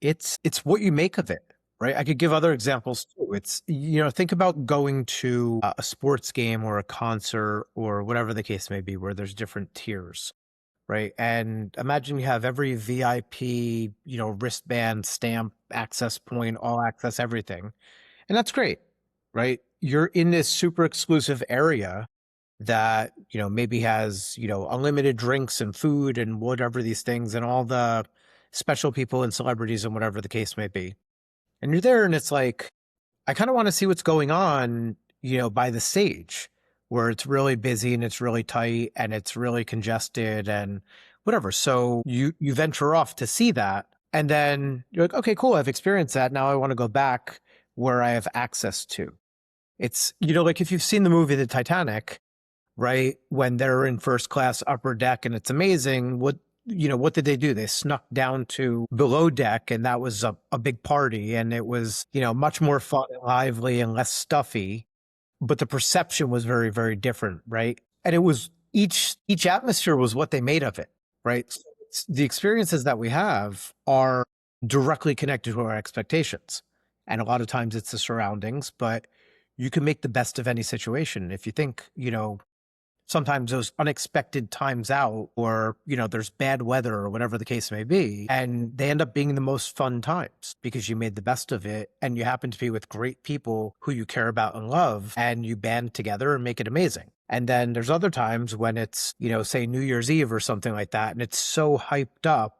It's what you make of it, right? I could give other examples too. It's, think about going to a sports game or a concert or whatever the case may be, where there's different tiers, right? And imagine you have every VIP, wristband, stamp, access point, all access, everything. And that's great, right? You're in this super exclusive area that, maybe has, unlimited drinks and food and whatever these things and all the special people and celebrities and whatever the case may be. And you're there and it's like, I kind of want to see what's going on, by the stage where it's really busy and it's really tight and it's really congested and whatever. So you venture off to see that. And then you're like, okay, cool. I've experienced that. Now I want to go back where I have access to. It's, like if you've seen the movie The Titanic, right? When they're in first class upper deck and it's amazing, what did they do? They snuck down to below deck, and that was a big party, and it was, much more fun and lively and less stuffy, but the perception was very, very different, right? And it was each atmosphere was what they made of it, right? So the experiences that we have are directly connected to our expectations. And a lot of times it's the surroundings, but you can make the best of any situation. If you think, sometimes those unexpected times out or, there's bad weather or whatever the case may be, and they end up being the most fun times because you made the best of it and you happen to be with great people who you care about and love, and you band together and make it amazing. And then there's other times when it's, say New Year's Eve or something like that, and it's so hyped up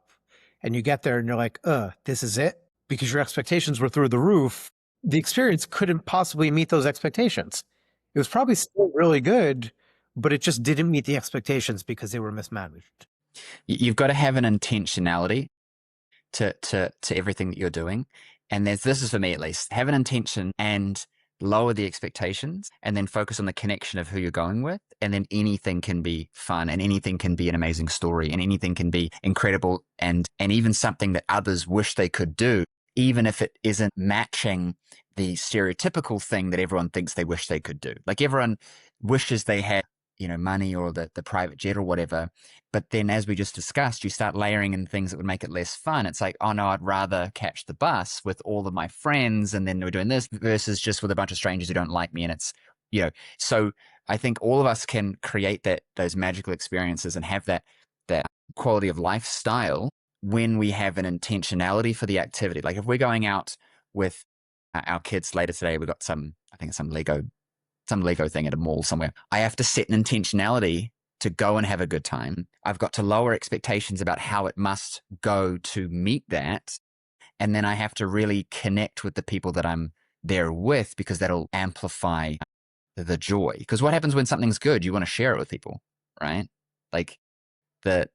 and you get there and you're like, this is it, because your expectations were through the roof. The experience couldn't possibly meet those expectations. It was probably still really good, but it just didn't meet the expectations because they were mismanaged. You've got to have an intentionality to everything that you're doing. And this is for me at least, have an intention and lower the expectations and then focus on the connection of who you're going with. And then anything can be fun and anything can be an amazing story and anything can be incredible and even something that others wish they could do, even if it isn't matching the stereotypical thing that everyone thinks they wish they could do. Like everyone wishes they had, money or the private jet or whatever. But then as we just discussed, you start layering in things that would make it less fun. It's like, oh no, I'd rather catch the bus with all of my friends and then we're doing this versus just with a bunch of strangers who don't like me. And it's, so I think all of us can create those magical experiences and have that quality of lifestyle when we have an intentionality for the activity. Like if we're going out with our kids later today, we've got some Lego thing at a mall somewhere. I have to set an intentionality to go and have a good time. I've got to lower expectations about how it must go to meet that. And then I have to really connect with the people that I'm there with because that'll amplify the joy. Because what happens when something's good? You want to share it with people, right? Like the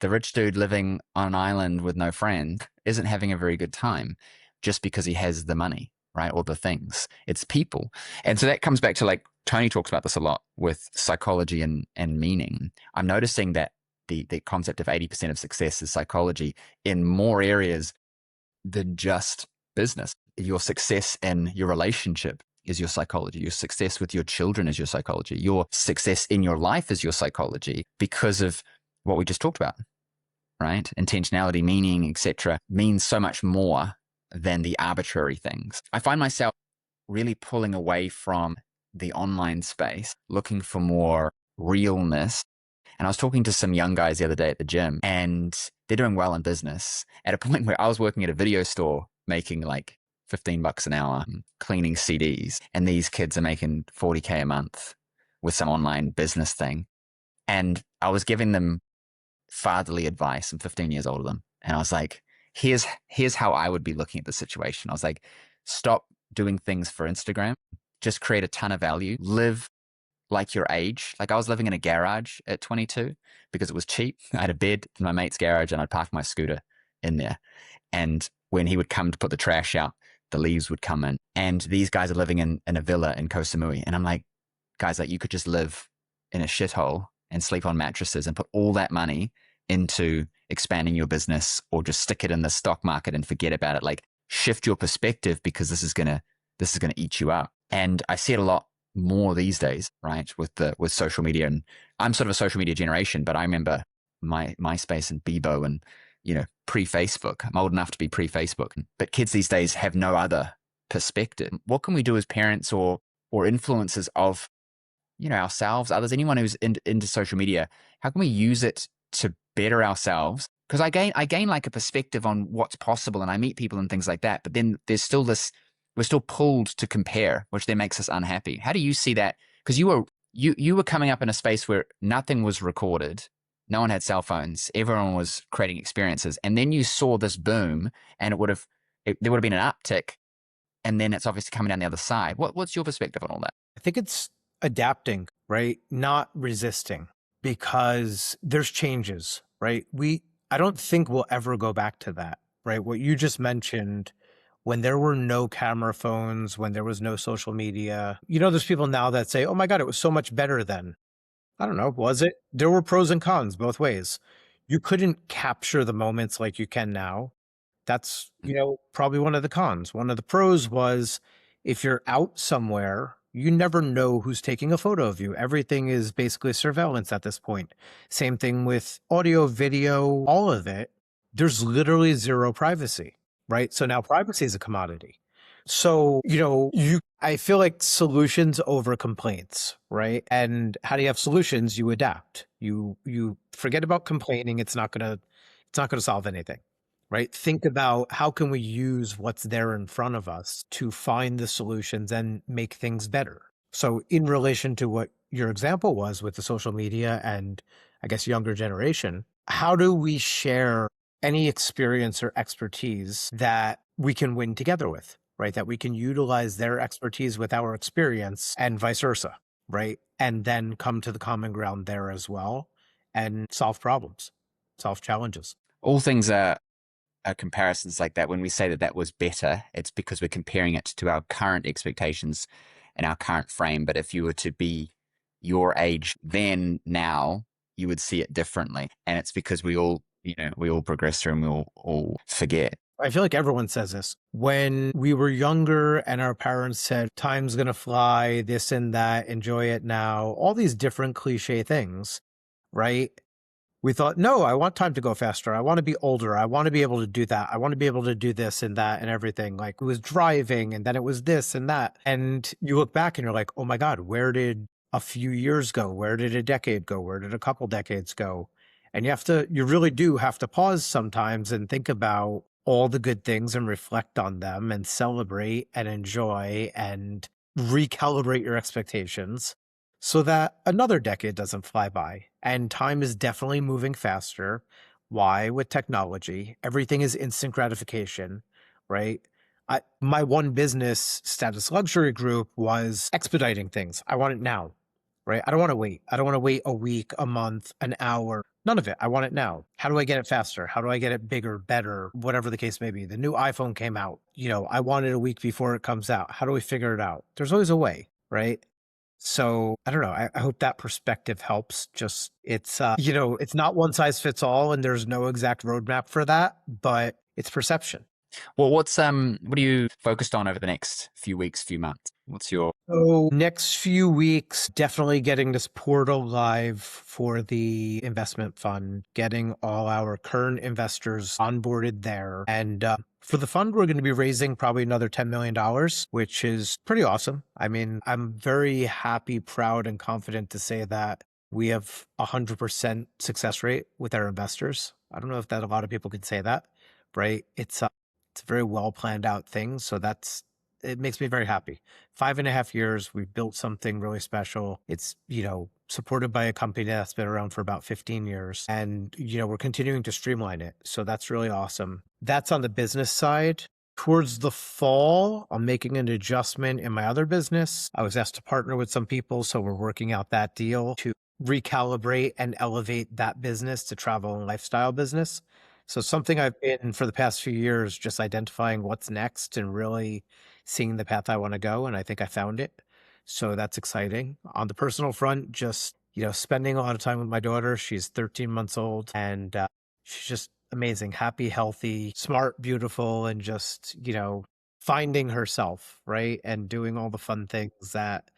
rich dude living on an island with no friend isn't having a very good time just because he has the money, right? Or the things. It's people. And so that comes back to like, Tony talks about this a lot with psychology and meaning. I'm noticing that the concept of 80% of success is psychology in more areas than just business. Your success in your relationship is your psychology. Your success with your children is your psychology. Your success in your life is your psychology because of what we just talked about, right? Intentionality, meaning, etc., means so much more than the arbitrary things. I find myself really pulling away from the online space, looking for more realness. And I was talking to some young guys the other day at the gym and they're doing well in business at a point where I was working at a video store making like $15 an hour cleaning CDs. And these kids are making $40K a month with some online business thing. And I was giving them fatherly advice. I'm 15 years older than them. And I was like, here's how I would be looking at the situation. I was like, stop doing things for Instagram. Just create a ton of value. Live like your age. Like I was living in a garage at 22 because it was cheap. I had a bed in my mate's garage and I'd park my scooter in there. And when he would come to put the trash out, the leaves would come in. And these guys are living in a villa in Koh Samui. And I'm like, guys, like you could just live in a shithole and sleep on mattresses and put all that money into expanding your business or just stick it in the stock market and forget about it. Like shift your perspective because this is gonna eat you up. And I see it a lot more these days, right? With social media. And I'm sort of a social media generation, but I remember my MySpace and Bebo and, pre-Facebook. I'm old enough to be pre-Facebook. But kids these days have no other perspective. What can we do as parents or influencers of, ourselves, others, anyone who's into social media? How can we use it to better ourselves? Because I gain like a perspective on what's possible and I meet people and things like that. But then there's still we're still pulled to compare, which then makes us unhappy. How do you see that? Because you were coming up in a space where nothing was recorded. No one had cell phones. Everyone was creating experiences. And then you saw this boom and there would have been an uptick. And then it's obviously coming down the other side. What's your perspective on all that? I think it's adapting, right? Not resisting, because there's changes, right? I don't think we'll ever go back to that, right? What you just mentioned, when there were no camera phones, when there was no social media, there's people now that say, oh my God, it was so much better then. I don't know. Was it? There were pros and cons both ways. You couldn't capture the moments like you can now. That's, probably one of the cons. One of the pros was if you're out somewhere, you never know who's taking a photo of you. Everything is basically surveillance at this point. Same thing with audio, video, all of it. There's literally zero privacy, right? So now privacy is a commodity. So, I feel like solutions over complaints, right? And how do you have solutions? You adapt. You forget about complaining. It's not gonna solve anything, right? Think about how can we use what's there in front of us to find the solutions and make things better. So in relation to what your example was with the social media and I guess younger generation, how do we share any experience or expertise that we can win together with, right? That we can utilize their expertise with our experience and vice versa, right? And then come to the common ground there as well and solve problems, solve challenges. All things are comparisons like that. When we say that that was better, it's because we're comparing it to our current expectations and our current frame. But if you were to be your age then, now, you would see it differently. And it's because we all, we all progress through and we all forget. I feel like everyone says this. When we were younger and our parents said, time's going to fly, this and that, enjoy it now, all these different cliche things, right? We thought, no, I want time to go faster. I want to be older. I want to be able to do that. I want to be able to do this and that and everything. Like it was driving and then it was this and that. And you look back and you're like, oh my God, where did a few years go? Where did a decade go? Where did a couple decades go? And you really do have to pause sometimes and think about all the good things and reflect on them and celebrate and enjoy and recalibrate your expectations so that another decade doesn't fly by. And time is definitely moving faster. Why? With technology, everything is instant gratification, right? My one business, Status Luxury Group, was expediting things. I want it now, right? I don't want to wait. I don't want to wait a week, a month, an hour. None of it. I want it now. How do I get it faster? How do I get it bigger, better, whatever the case may be? The new iPhone came out. I want it a week before it comes out. How do we figure it out? There's always a way, right? So I don't know. I hope that perspective helps. Just it's it's not one size fits all, and there's no exact roadmap for that, but it's perception. Well, what are you focused on over the next few weeks, few months? What's your So next few weeks, definitely getting this portal live for the investment fund, getting all our current investors onboarded there. And for the fund, we're going to be raising probably another $10 million, which is pretty awesome. I mean, I'm very happy, proud, and confident to say that we have 100% success rate with our investors. I don't know if that a lot of people could say that, right? It's a very well planned out thing. So it makes me very happy. 5.5 years, we've built something really special. It's, supported by a company that's been around for about 15 years. And, we're continuing to streamline it. So that's really awesome. That's on the business side. Towards the fall, I'm making an adjustment in my other business. I was asked to partner with some people. So we're working out that deal to recalibrate and elevate that business to travel and lifestyle business. So something I've been for the past few years, just identifying what's next and really seeing the path I want to go. And I think I found it. So that's exciting. On the personal front, just, spending a lot of time with my daughter. She's 13 months old and she's just amazing, happy, healthy, smart, beautiful, and just, finding herself, right? And doing all the fun things that,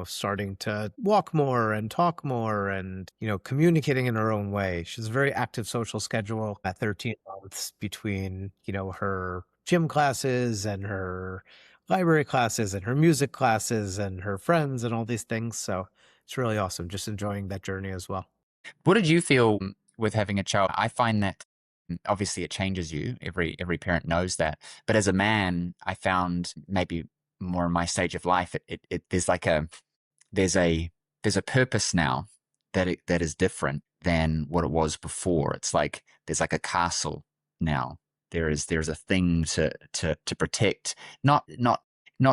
starting to walk more and talk more and, communicating in her own way. She's a very active social schedule at 13 months between, her gym classes and her library classes and her music classes and her friends and all these things. So it's really awesome. Just enjoying that journey as well. What did you feel with having a child? I find that obviously it changes you. Every parent knows that. But as a man, I found maybe more in my stage of life, there's a purpose now that is different than what it was before. It's like there's like a castle now. There's a thing to protect. Not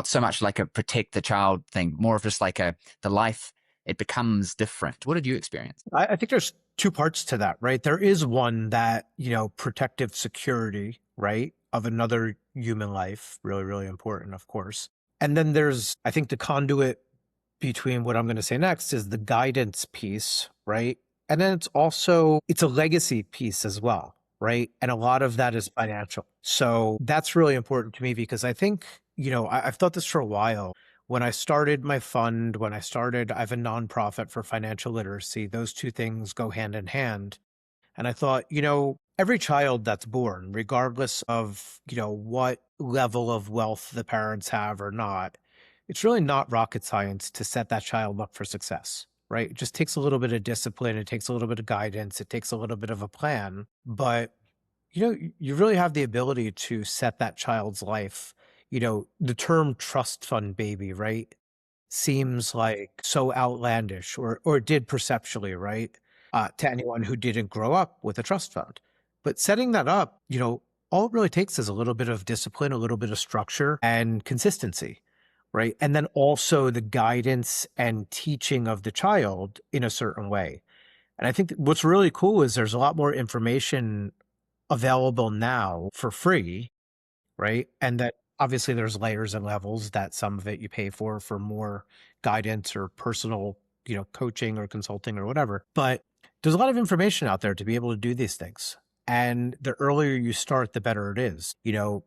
so much like a protect the child thing, more of just like the life. It becomes different. What did you experience? I think there's two parts to that, right? There is one that, protective security, right, of another human life, really, really important, of course. And then there's, I think the conduit between what I'm going to say next is the guidance piece, right? And then it's a legacy piece as well, right? And a lot of that is financial. So that's really important to me because I think, I've thought this for a while. When I started my fund, I have a nonprofit for financial literacy. Those two things go hand in hand. And I thought, every child that's born, regardless of, what level of wealth the parents have or not, it's really not rocket science to set that child up for success, right? It just takes a little bit of discipline. It takes a little bit of guidance. It takes a little bit of a plan. But, you really have the ability to set that child's life. The term trust fund baby, right, seems like so outlandish or did perceptually, right, to anyone who didn't grow up with a trust fund. But setting that up, all it really takes is a little bit of discipline, a little bit of structure and consistency, right? And then also the guidance and teaching of the child in a certain way. And I think what's really cool is there's a lot more information available now for free, right? And that obviously there's layers and levels that some of it you pay for more guidance or personal, coaching or consulting or whatever. But there's a lot of information out there to be able to do these things. And the earlier you start, the better it is.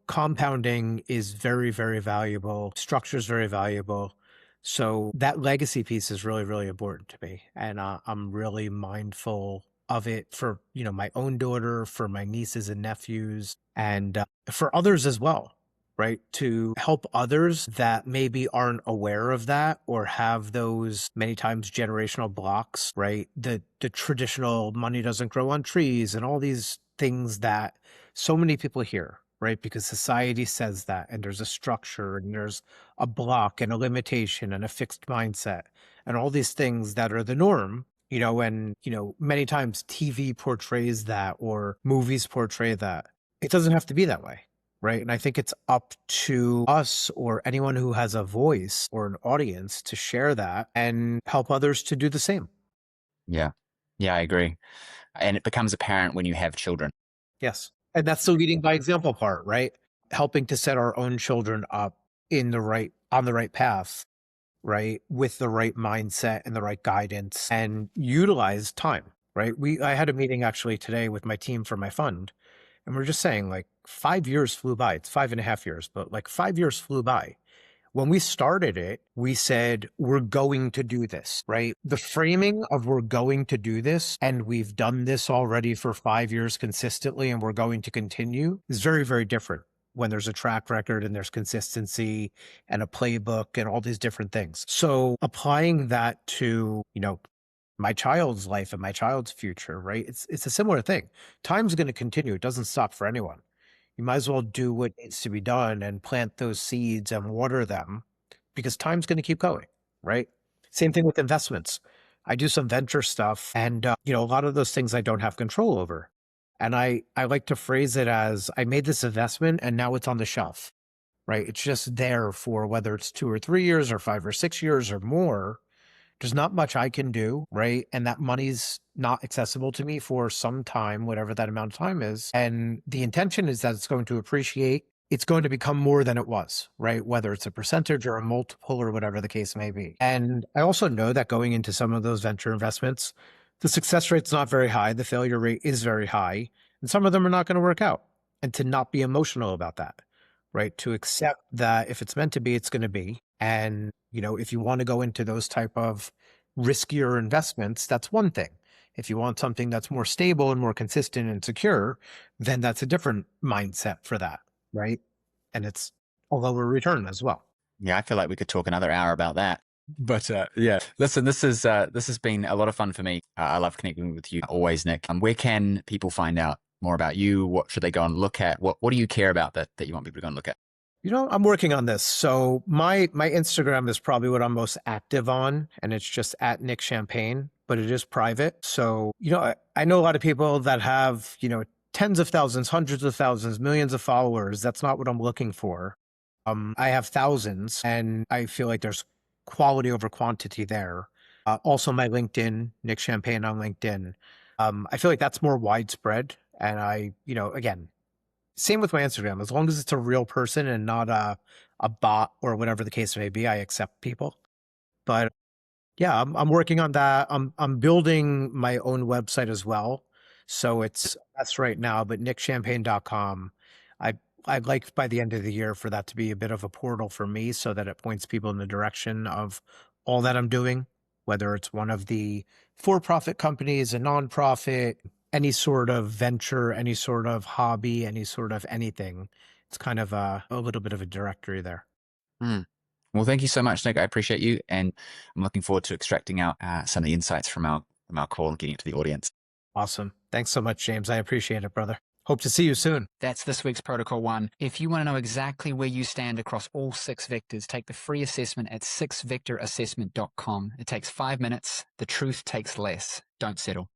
Compounding is very, very valuable. Structure is very valuable. So that legacy piece is really, really important to me. And I'm really mindful of it for, my own daughter, for my nieces and nephews, and for others as well, right? To help others that maybe aren't aware of that or have those many times generational blocks, right? The traditional money doesn't grow on trees and all these things that so many people hear, right? Because society says that, and there's a structure and there's a block and a limitation and a fixed mindset and all these things that are the norm. And many times TV portrays that or movies portray that. It doesn't have to be that way, right? And I think it's up to us or anyone who has a voice or an audience to share that and help others to do the same. Yeah. Yeah, I agree. And it becomes apparent when you have children. Yes. And that's the leading by example part, right? Helping to set our own children up on the right path, right? With the right mindset and the right guidance and utilize time, right? I had a meeting actually today with my team for my fund. And we're just saying 5 years flew by. It's 5.5 years, but 5 years flew by. When we started it, we said, we're going to do this, right? The framing of we're going to do this, and we've done this already for 5 years consistently, and we're going to continue is very, very different when there's a track record and there's consistency and a playbook and all these different things. So applying that to, my child's life and my child's future, right? It's a similar thing. Time's going to continue. It doesn't stop for anyone. You might as well do what needs to be done and plant those seeds and water them because time's going to keep going, right? Same thing with investments. I do some venture stuff and, a lot of those things I don't have control over. And I like to phrase it as I made this investment and now it's on the shelf, right? It's just there for whether it's 2 or 3 years or 5 or 6 years or more. There's not much I can do, right? And that money's not accessible to me for some time, whatever that amount of time is. And the intention is that it's going to appreciate. It's going to become more than it was, right? Whether it's a percentage or a multiple or whatever the case may be. And I also know that going into some of those venture investments, the success rate's not very high. The failure rate is very high. And some of them are not going to work out. And to not be emotional about that, right? To accept that if it's meant to be, it's going to be. And, if you want to go into those type of riskier investments, that's one thing. If you want something that's more stable and more consistent and secure, then that's a different mindset for that, right? And it's a lower return as well. Yeah, I feel like we could talk another hour about that. But yeah, listen, this has been a lot of fun for me. I love connecting with you always, Nick. Where can people find out more about you? What should they go and look at? What do you care about that you want people to go and look at? I'm working on this. So my Instagram is probably what I'm most active on, and it's just at Nick Champagne, but it is private. So, I know a lot of people that have, tens of thousands, hundreds of thousands, millions of followers. That's not what I'm looking for. I have thousands, and I feel like there's quality over quantity there. Also my LinkedIn, Nick Champagne on LinkedIn. I feel like that's more widespread. And again, same with my Instagram. As long as it's a real person and not a bot or whatever the case may be, I accept people. But yeah, I'm working on that. I'm building my own website as well. So that's right now, but nickchampagne.com. I'd like by the end of the year for that to be a bit of a portal for me so that it points people in the direction of all that I'm doing, whether it's one of the for-profit companies, a nonprofit, any sort of venture, any sort of hobby, any sort of anything. It's kind of a little bit of a directory there. Well, thank you so much, Nick. I appreciate you. And I'm looking forward to extracting out some of the insights from our call and getting it to the audience. Awesome. Thanks so much, James. I appreciate it, brother. Hope to see you soon. That's this week's Protocol 1. If you want to know exactly where you stand across all 6 vectors, take the free assessment at 6vectorassessment.com. It takes 5 minutes. The truth takes less. Don't settle.